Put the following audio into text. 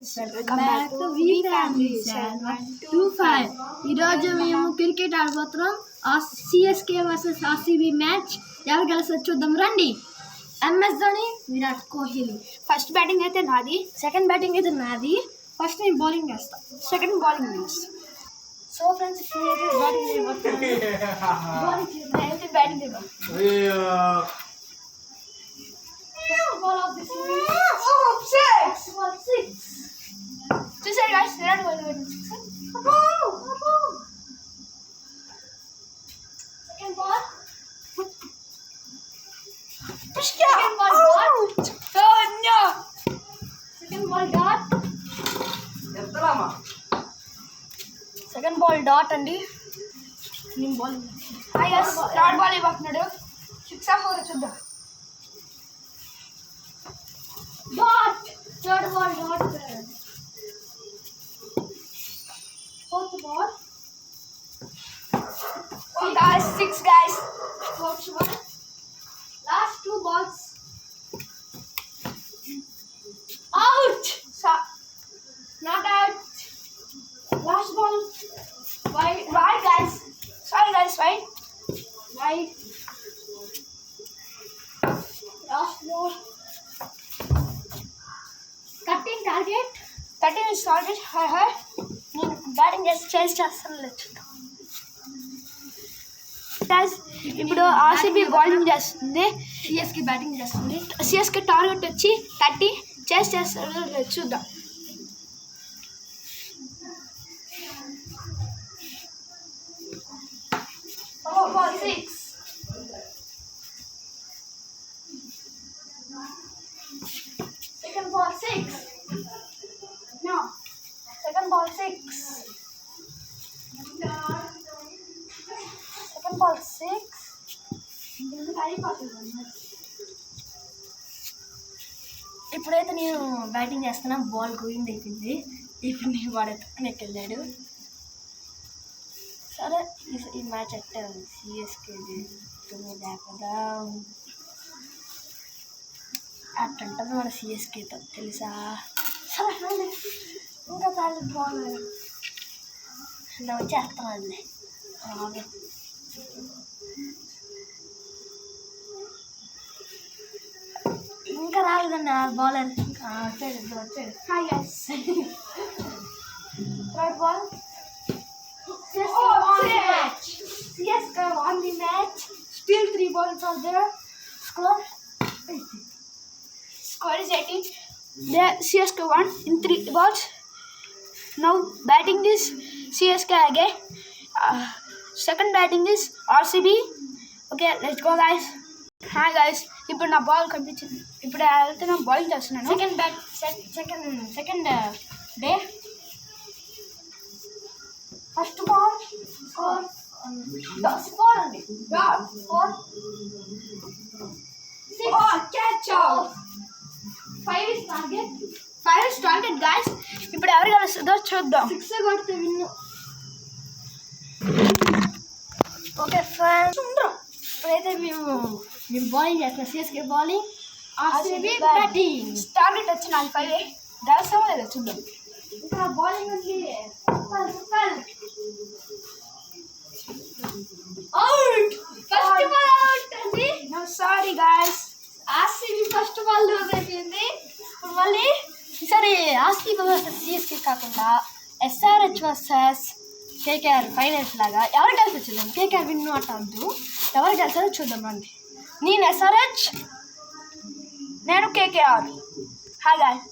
Welcome back to V family 725. ఈరోజు మేము cricket ఆడబోతున్నాం. CSK versus RCB match. ఎవరు గెలుస్తారు చూద్దాం రండి. MS Dhoni, Virat Kohli. First batting అయితే నాది, సెకండ్ బ్యాటింగ్ అయితే నాది. ఫస్ట్ నేను బౌలింగ్ వేస్తాను, సెకండ్ బౌలింగ్ వేస్తాను. సో ఫ్రెండ్స్, బ్యాటింగ్ బ్యాటింగ్ చూసారు guys, Virat Kohli second ball second ball dot అండి. నేను బౌలింగ్ థర్డ్ బాల్ ఇవ్వకున్నాడు. 6 or 4 చూద్దాం. Dot third ball dot. fourth ball. Oh guys, 6 guys. Fourth ball. Last 2 balls. Out. Not out. Last ball. Wide guys. Sorry guys, wide. Last ball. Cutting target. Cutting is target. Hi. నేను batting చేస్తాను. ఇప్పుడు RCB bowling చేస్తుంది, CSK batting చేస్తుంది. CSK target వచ్చి 30. చేస్తాడు చూద్దాం. Ball 6. Second ball 6. No. Second ball 6. Second ball 6. ఇప్పుడైతే నేను బ్యాటింగ్ చేస్తున్నా. బాల్ గోయింగ్ అయిపోయింది. ఇప్పుడు నేను వాడు ఎత్తుకునేకి వెళ్ళాడు. సరే, ఈ మ్యాచ్ అంటే సిఎస్కే లేకుండా అట్టంటారు మన సిఎస్కేతో తెలుసా. సరే ఇంకా చాలా బాగుంది. నువ్వు చేస్తానండి. ఓకే, ఇంకా రాలేదండి ఆ బౌలర్. వచ్చాడు. Hi guys. Third ball. CSK won the match. Still 3 balls are there. Score is 18. The CSK won in 3 balls. Now batting is CSK again. Second batting is RCB. Okay, let's go guys. Hi guys. ఇప్పుడు నా ball కనిపించింది. ఇప్పుడు వెళ్తే నా bowling చేస్తున్నాను. Second day. First ball score అండి. 4. 6 catch of. 5 is target guys. ఇప్పుడు ఎవరు గెలుస్తుందో చూద్దాం. 6 కొడితే విన్ను. ఓకే ఫ్రెండ్స్, ఇప్పుడైతే మేము బౌలింగ్ చేస్తున్నాం. CSK bowling, RCB batting. Target వచ్చి 45. గెలుస్తామో లేదో చూద్దాం. ఇక్కడ బౌలింగ్ ఉంది. అవుట్. ఫస్ట్ బాల్ అవుట్ అండి. No sorry guys, RCB first ball lose అయిపోయింది. ఇప్పుడు మళ్ళీ ఈసారి ఆర్సీబీ వర్సెస్ సిఎస్కే కాకుండా ఎస్ఆర్హెచ్ వర్సెస్ కేకేఆర్ ఫైనల్స్ లాగా ఎవరు గెలిచి చూద్దాం. కేకేఆర్ విన్ను అట్టద్దు, ఎవరు గెలిచారో చూద్దాం రండి. నేను ఎస్ఆర్హెచ్, నేను కేకేఆర్. Hi guys.